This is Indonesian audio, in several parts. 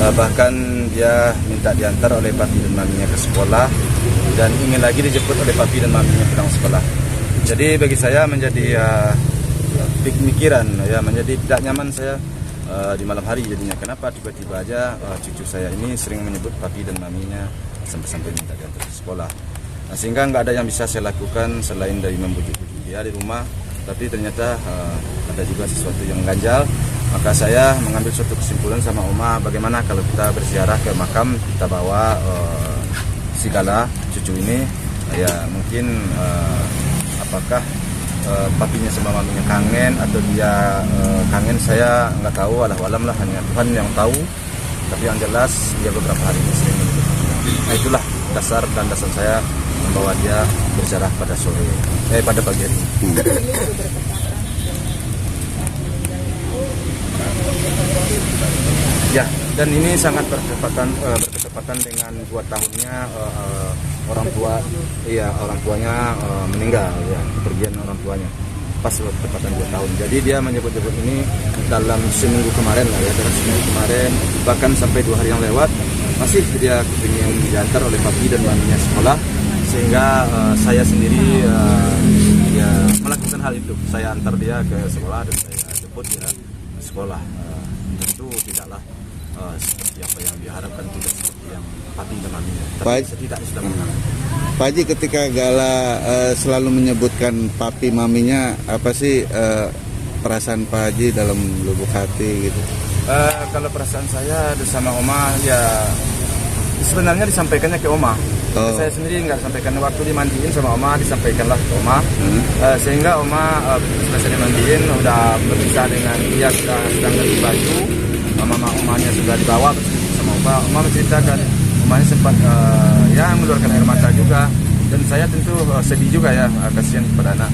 Bahkan dia minta diantar oleh papi dan maminya ke sekolah dan ingin lagi dijemput oleh papi dan maminya pulang sekolah. Jadi bagi saya menjadi pikiran ya, menjadi tidak nyaman saya di malam hari jadinya. Kenapa tiba-tiba aja cucu saya ini sering menyebut papi dan maminya sampai minta diantar ke sekolah. Nah, sehingga nggak ada yang bisa saya lakukan selain dari membujuk-bujuk dia di rumah. Tapi ternyata ada juga sesuatu yang ganjal. Maka saya mengambil suatu kesimpulan sama Oma, bagaimana kalau kita berziarah ke makam, kita bawa si Gala, cucu ini, ya mungkin apakah papinya sama maminya kangen atau dia kangen, saya nggak tahu, alam lah, hanya Tuhan yang tahu. Tapi yang jelas dia beberapa hari ini sering menyebut. Nah, itulah dasar dan dasar saya membawa dia berziarah pada pada pagi hari. Ya, dan ini sangat bertepatan dengan 2 tahunnya orang tuanya meninggal, ya, kepergian orang tuanya. Pas bertepatan 2 tahun. Jadi dia menyebut-nyebut ini dalam seminggu kemarin lah ya, dalam seminggu kemarin, bahkan sampai 2 hari yang lewat masih dia kepingin diantar oleh papi dan maminya sekolah, sehingga saya sendiri ya melakukan hal itu. Saya antar dia ke sekolah dan saya jemput dia ke sekolah. Tentu tidaklah seperti apa yang diharapkan, tidak seperti yang papi dan maminya, tapi setidaknya sudah menang. Pak Haji, ketika Gala selalu menyebutkan papi maminya, apa sih perasaan Pak Haji dalam lubuk hati gitu? Kalau perasaan saya sama Oma ya sebenarnya disampaikannya ke Oma. Saya sendiri nggak sampaikan, waktu dimandiin sama Oma disampaikanlah ke Oma. Sehingga Oma selesai dimandiin udah berpisah dengan dia, sudah ganti baju, Omanya sudah dibawa sama Oma menceritakan Omanya sempat ya mengeluarkan air mata juga, dan saya tentu sedih juga ya, kasihan kepada anak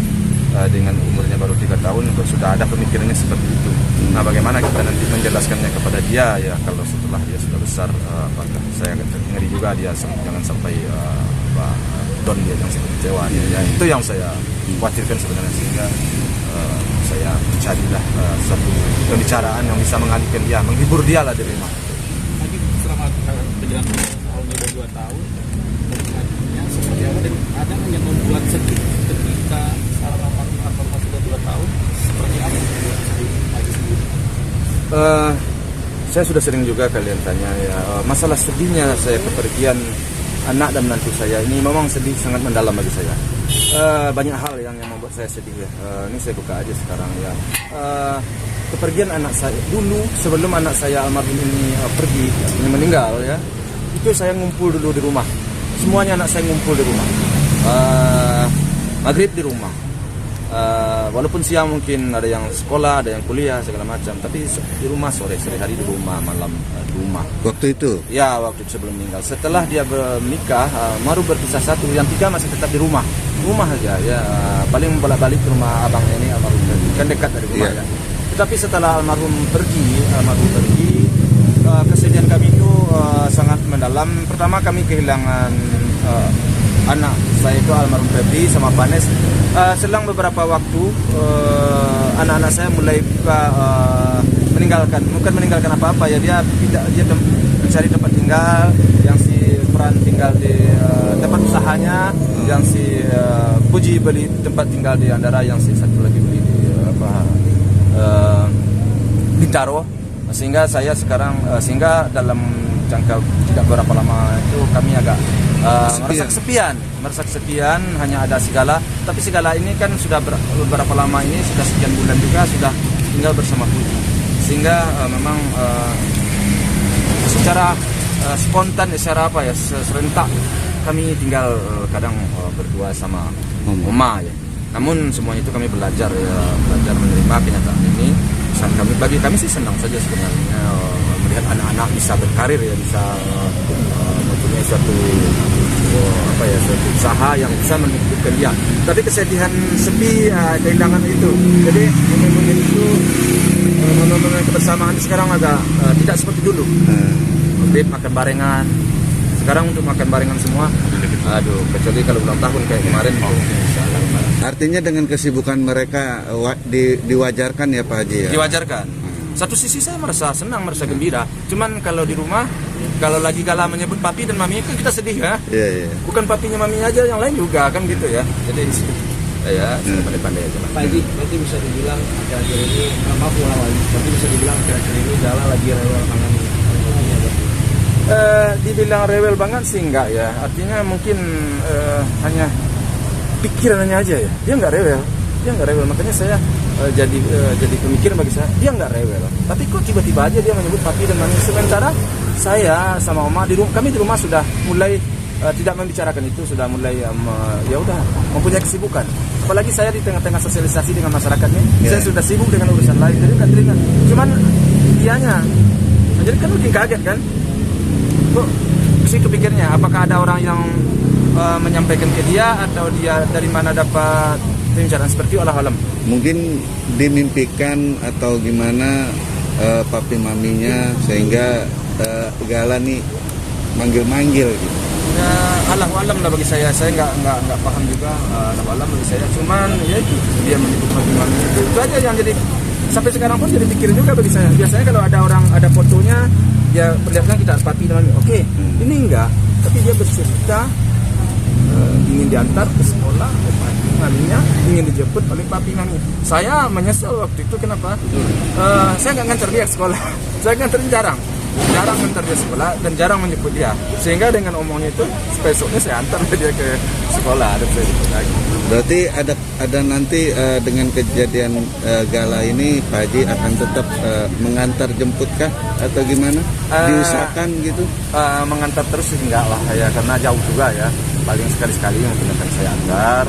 dengan umurnya baru 3 tahun kok sudah ada pemikirannya seperti itu. Nah, bagaimana kita nanti menjelaskannya kepada dia ya, kalau setelah dia sudah besar, saya ngeri juga dia jangan sampai don dia, jangan sampai kecewa dia, ya. Itu yang saya khawatirkan sebenarnya, sehingga saya mencarilah satu pembicaraan yang bisa mengalihkan dia, menghibur dia lah di rumah. Lagi selama perjalanan udah 2 tahun, seperti apa, dan ada yang membuat sedih ketika almarhum sudah 2 tahun, seperti apa Haji sendiri? Saya sudah sering juga kalian tanya ya, masalah sedihnya saya kepergian anak dan menantu saya ini memang sedih sangat mendalam bagi saya. Banyak hal yang membuat saya sedih ya. Ini saya buka aja sekarang ya. Kepergian anak saya dulu, sebelum anak saya almarhum ini pergi, ini meninggal ya, itu saya ngumpul dulu di rumah. Semuanya anak saya ngumpul di rumah. Maghrib di rumah. Walaupun siang mungkin ada yang sekolah, ada yang kuliah segala macam, tapi di rumah, sore hari di rumah, malam di rumah. Waktu itu? Ya, waktu itu sebelum meninggal. Setelah dia menikah, baru berpisah satu, yang 3 masih tetap di rumah aja ya. Paling bolak-balik ke rumah abang ini, almarhum kan dekat dari rumah ya. Tetapi setelah almarhum pergi, kesedihan kami itu sangat mendalam. Pertama kami kehilangan anak saya itu almarhum Febri sama Panes. Selang beberapa waktu anak-anak saya mulai bukan meninggalkan apa-apa ya, dia mencari tempat tinggal, yang si Fran tinggal di tempat usahanya, yang si Puji beli tempat tinggal di Andara, yang si satu lagi beli di Bintaro. Sehingga saya sekarang dalam jangka tidak berapa lama itu kami agak merasa kesepian, hanya ada si Gala. Tapi si Gala ini kan sudah beberapa lama ini, sudah sekian bulan juga sudah tinggal bersama Puji. Sehingga memang secara spontan, secara serentak kami tinggal kadang berdua sama Oma ya. Namun semuanya itu kami belajar menerima kenyataan ini. Bagi kami sih senang saja sebenarnya melihat anak-anak bisa berkarir ya, bisa mempunyai suatu usaha yang bisa menghidupkan dia. Tapi kesedihan sepi, kehilangan itu. Jadi momen itu, momen kebersamaan sekarang agak tidak seperti dulu. Makan barengan. Sekarang untuk makan barengan semua, kecuali kalau ulang tahun kayak kemarin. Artinya dengan kesibukan mereka diwajarkan ya Pak Haji ya? Diwajarkan. Satu sisi saya merasa senang, merasa gembira. Cuman kalau di rumah, kalau lagi Gala menyebut papi dan mami itu kita sedih ya. Iya, iya. Bukan papinya maminya aja, yang lain juga kan gitu ya. Jadi ya pandai-pandai aja lah. Pak Haji, berarti bisa dibilang akhir-akhir ini, maaf ulang lagi, berarti bisa dibilang akhir-akhir ini Gala lagi rewel banget. Dibilang rewel banget sih enggak ya. Artinya mungkin hanya pikirannya aja ya. Dia nggak rewel. Makanya saya jadi pemikiran bagi saya. Dia nggak rewel. Tapi kok tiba-tiba aja dia menyebut papi dan mami. Sementara saya sama Oma kami di rumah sudah mulai tidak membicarakan itu, sudah mulai ya udah mempunyai kesibukan. Apalagi saya di tengah-tengah sosialisasi dengan masyarakatnya, saya sudah sibuk dengan urusan lain. Jadi nggak teringat. Cuman dianya, jadi kan mungkin kaget kan? Kok situ pikirnya, apakah ada orang yang menyampaikan ke dia atau dia dari mana dapat pembicaraan seperti itu, alam. Mungkin dimimpikan atau gimana papi maminya sehingga Gala nih manggil-manggil gitu. Ya, alam lah bagi saya nggak paham juga alam bagi saya. Cuman ya itu dia menyebut papi mami itu aja yang jadi sampai sekarang pun jadi pikir juga bagi saya. Biasanya kalau ada orang ada fotonya, dia perlihatkan kita papi dan mami. Oke, ini enggak, tapi dia bercerita ingin diantar ke sekolah oleh papi maminya, ingin dijemput oleh papi mami. Saya menyesal waktu itu kenapa? Saya nggak ngantar dia ke sekolah. Saya nganterin jarang ngantar dia sekolah dan jarang menjemput dia. Sehingga dengan omongnya itu besoknya saya antar dia ke sekolah dan saya jemput lagi. Berarti ada nanti dengan kejadian Gala ini Pak Haji akan tetap mengantar jemputkah atau gimana? Diusahakan gitu? Mengantar terus sih enggak lah ya, karena jauh juga ya. Paling sekali-sekali mungkin akan saya antar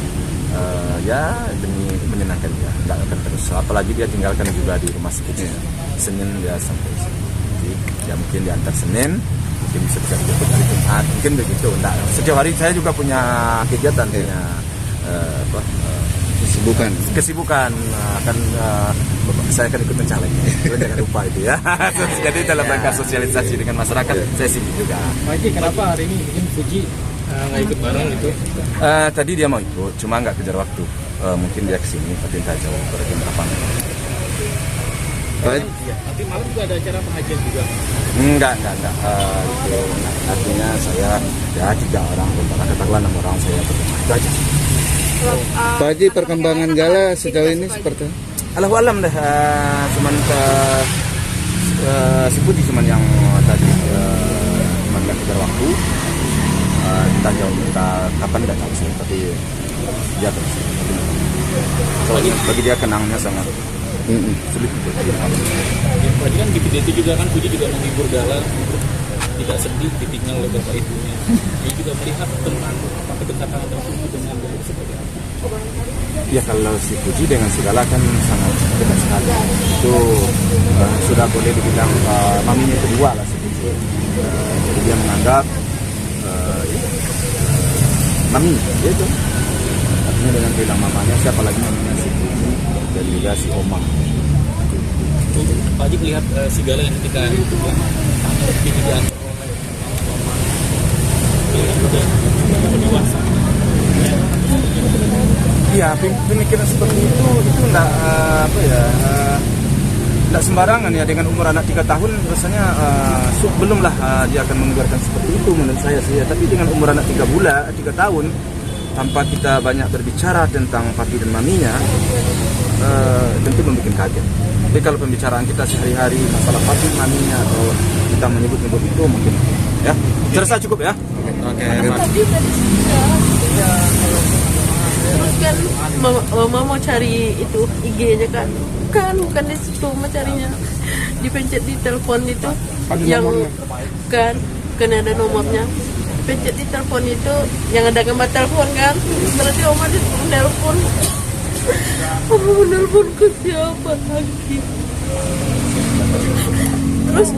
ya demi menyenangkan dia, enggak akan terus. Apalagi dia tinggalkan juga di rumah sakit. Senin dia sampai sini. Jadi ya mungkin diantar Senin, mungkin bisa dijemput hari Jumat, mungkin begitu. Enggak, setiap hari saya juga punya kegiatan, punya kesibukan akan saya akan ikut mencalek. Jangan lupa itu ya. Jadi dalam rangka sosialisasi dengan masyarakat saya sibuk juga. Pak Haji, kenapa hari ini mungkin Fuji nggak ikut bareng gitu? Tadi dia mau ikut, cuma nggak kejar waktu. Mungkin dia kesini, tapi entah jauh berarti kapan. Nanti malam juga ada acara pengajian juga. Enggak. Itu artinya saya ya 3 orang, katakanlah 6 orang saya berjamaah itu aja. Pak Haji, perkembangan Gala sejauh ini seperti apa? Alam dah, cuman si Putih cuman yang tadi cuman nggak kejar waktu. Kita jauh, kita kapan nggak tahu sih, tapi dia terus. Soalnya bagi dia kenangnya sangat sulit untuk Berarti kan di video itu juga kan Fuji juga menghibur Gala tidak sedih ditinggal oleh bapak ibunya. Dia juga melihat tentang kedekatan antara Fuji dengan Gala seperti apa. Ya kalau si Puji dengan si Gala kan sangat dekat sekali. Itu sudah boleh dibilang maminya kedua lah si Puji. Jadi dia menganggap mami, ya itu. Artinya dengan bilang mamanya, siapa lagi mamanya si Puji dan juga si Oma. Pak Haji melihat si Gala yang ketika itu kan diantar oleh dewasa. Iya, pemikiran seperti itu enggak enggak sembarangan ya. Dengan umur anak 3 tahun rasanya belumlah dia akan mengeluarkan seperti itu menurut saya sih ya. Tapi dengan umur anak 3 tahun tanpa kita banyak berbicara tentang papi dan maminya tentu membuat kaget. Tapi kalau pembicaraan kita sehari-hari masalah papi maminya atau kita menyebut-nyebut itu mungkin ya. Saya rasa cukup ya. Oke. Terus kan mama mau cari itu IG-nya kan bukan di situ mama carinya, dipencet di telepon itu yang kan ada nomornya, pencet di telepon itu yang ada gambar telepon kan, berarti oma disuruh telepon. Oma telepon ke siapa lagi? Terus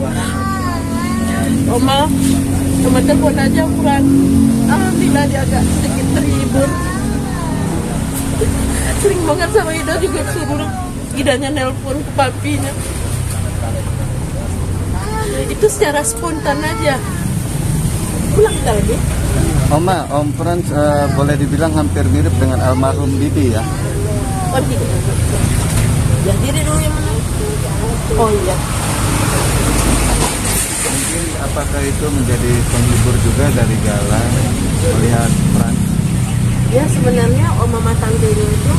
oma telepon aja kurang, alhamdulillah dia agak sedikit terhibur. Sering banget sama Ida juga suruh Idanya nelpon ke papinya. Itu secara spontan aja. Pulang kita lagi. Oma, Om Frans boleh dibilang hampir mirip dengan almarhum Bibi ya? Oh gitu. Yang diri dulu yang mana? Oh iya. Mungkin apakah itu menjadi penghibur juga dari Gala melihat peran? Ya sebenarnya om mama tante ini itu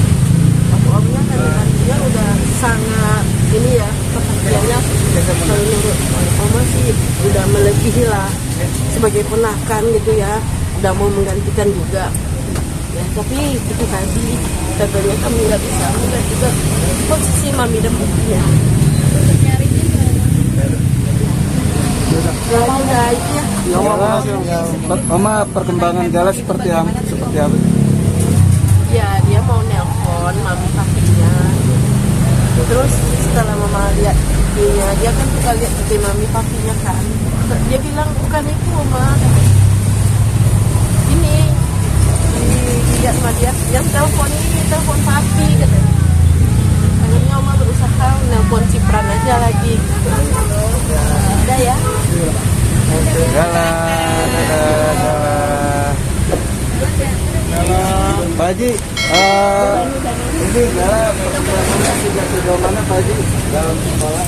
omnya kan dia udah sangat ini ya pekerjaannya kalau menurut oma sih udah melebihi lah sebagai ponakan gitu ya, udah mau menggantikan juga ya, tapi itu tadi katanya kami nggak bisa melihat juga posisi mami dan papinya. Ya udah itu ya. Oma, perkembangan Gala seperti apa? Ya dia mau nelpon mami papinya. Terus setelah mama lihat dia kan suka lihat di mami papinya kan. Dia bilang bukan itu mama. Ini dilihat sama dia yang telepon ini telepon papi katanya. Akhirnya mama berusaha nelpon Cipran aja lagi. Udah ya. Gala, Pak Haji, ini Gala perkembangannya sejak sejauh mana Pak Haji dalam sekolah?